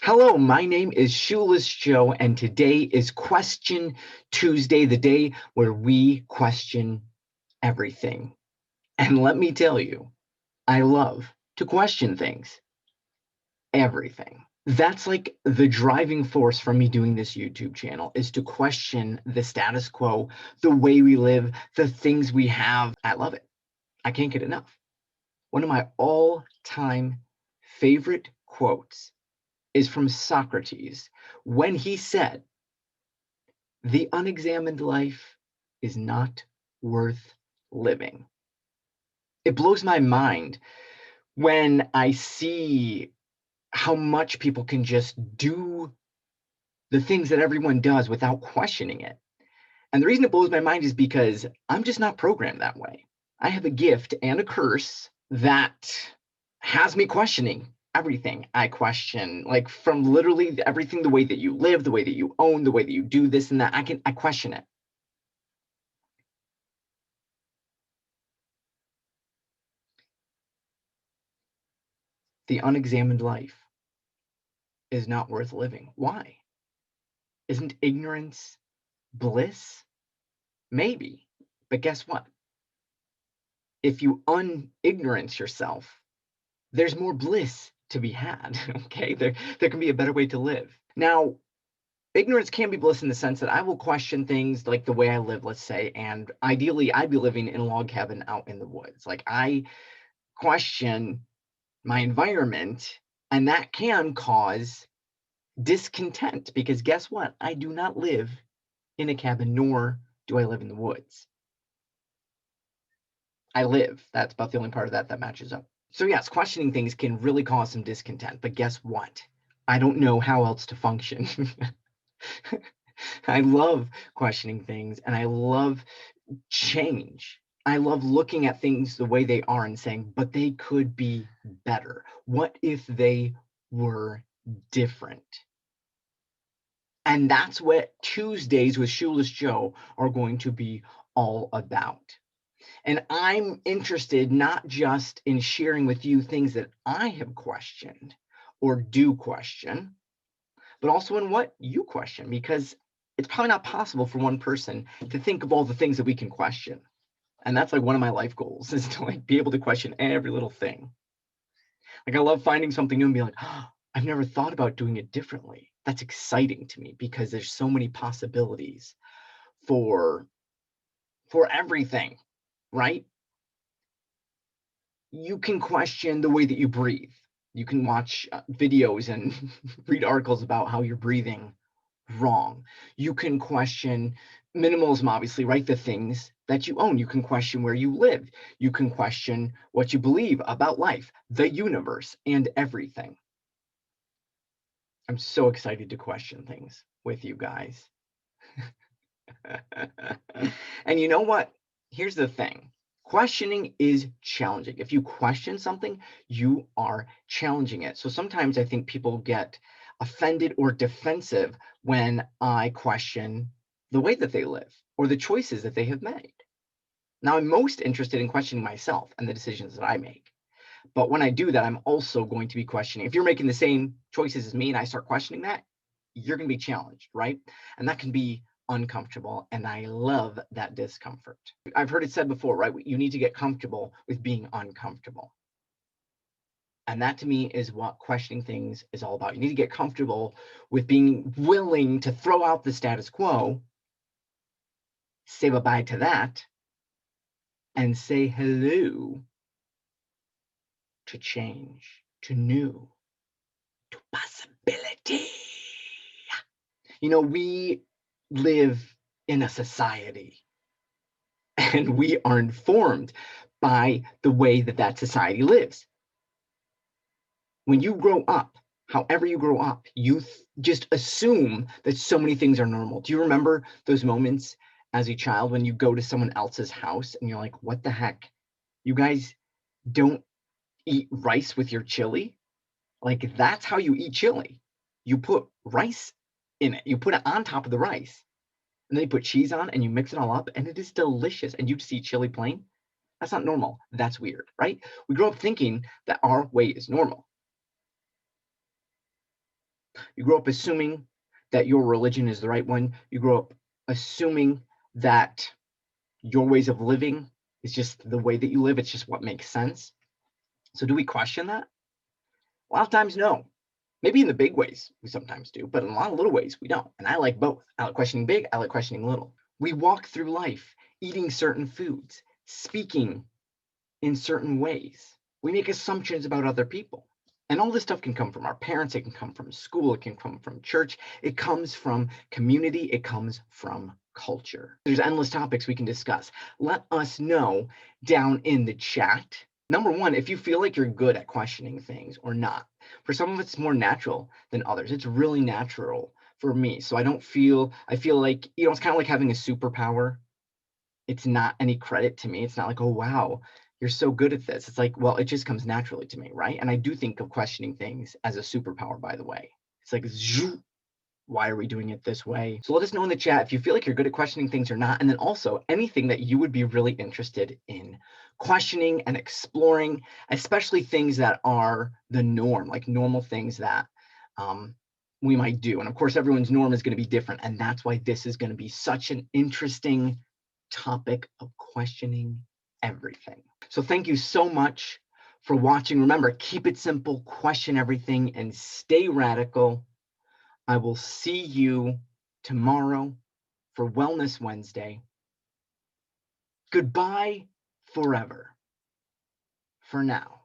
Hello, my name is Shoeless Joe, and today is Question Tuesday, the day where we question everything. And let me tell you, I love to question things, everything. That's like the driving force for me doing this YouTube channel is to question the status quo, the way we live, the things we have. I love it. I can't get enough. One of my all-time favorite quotes is from Socrates when he said, "The unexamined life is not worth living." It blows my mind when I see how much people can just do the things that everyone does without questioning it. And the reason it blows my mind is because I'm just not programmed that way. I have a gift and a curse that has me questioning everything. I question, like, from literally everything, the way that you live, the way that you own, the way that you do this and that. I question it. The unexamined life is not worth living. Why? Isn't ignorance bliss? Maybe. But guess what? If you unignorance yourself, there's more bliss to be had. Okay, there can be a better way to live. Now, ignorance can be bliss in the sense that I will question things like the way I live, let's say, and ideally I'd be living in a log cabin out in the woods. Like, I question my environment, and that can cause discontent because guess what? I do not live in a cabin, nor do I live in the woods. I live. That's about the only part of that matches up. So yes, questioning things can really cause some discontent, but guess what? I don't know how else to function. I love questioning things and I love change. I love looking at things the way they are and saying, but they could be better. What if they were different? And that's what Tuesdays with Shoeless Joe are going to be all about. And I'm interested not just in sharing with you things that I have questioned or do question, but also in what you question, because it's probably not possible for one person to think of all the things that we can question. And that's like one of my life goals is to like be able to question every little thing. Like, I love finding something new and be like, oh, I've never thought about doing it differently. That's exciting to me because there's so many possibilities for everything, right? You can question the way that you breathe. You can watch videos and read articles about how you're breathing wrong. You can question minimalism, obviously, right? The things that you own. You can question where you live. You can question what you believe about life, the universe, and everything. I'm so excited to question things with you guys. And you know what? Here's the thing. Questioning is challenging. If you question something, you are challenging it. So sometimes I think people get offended or defensive when I question the way that they live or the choices that they have made. Now, I'm most interested in questioning myself and the decisions that I make. But when I do that, I'm also going to be questioning. If you're making the same choices as me and I start questioning that, you're going to be challenged, right? And that can be uncomfortable. And I love that discomfort. I've heard it said before, right? You need to get comfortable with being uncomfortable. And that to me is what questioning things is all about. You need to get comfortable with being willing to throw out the status quo, say bye-bye to that, and say hello to change, to new, to possibility. You know, we live in a society and we are informed by the way that that society lives. When you grow up, however you grow up, you just assume that so many things are normal. Do you remember those moments as a child when you go to someone else's house and you're like, what the heck? You guys don't eat rice with your chili? Like, that's how you eat chili. You put rice in it. You put it on top of the rice. And then you put cheese on and you mix it all up and it is delicious. And you just eat chili plain. That's not normal. That's weird, right? We grow up thinking that our way is normal. You grow up assuming that your religion is the right one. You grow up assuming that your ways of living is just the way that you live. It's just what makes sense. So do we question that? A lot of times, no. Maybe in the big ways we sometimes do, but in a lot of little ways we don't. And I like both. I like questioning big, I like questioning little. We walk through life eating certain foods, speaking in certain ways. We make assumptions about other people. And all this stuff can come from our parents, it can come from school, it can come from church, it comes from community, it comes from culture. There's endless topics we can discuss. Let us know down in the chat. Number one, if you feel like you're good at questioning things or not. For some of it's more natural than others. It's really natural for me. So I feel like, it's kind of like having a superpower. It's not any credit to me. It's not like, oh, wow, you're so good at this. It's like, well, it just comes naturally to me, right? And I do think of questioning things as a superpower, by the way. It's like, why are we doing it this way? So let us know in the chat if you feel like you're good at questioning things or not. And then also anything that you would be really interested in questioning and exploring, especially things that are the norm, like normal things that we might do. And of course, everyone's norm is going to be different. And that's why this is going to be such an interesting topic of questioning everything. So thank you so much for watching. Remember, keep it simple, question everything, and stay radical. I will see you tomorrow for Wellness Wednesday. Goodbye forever for now.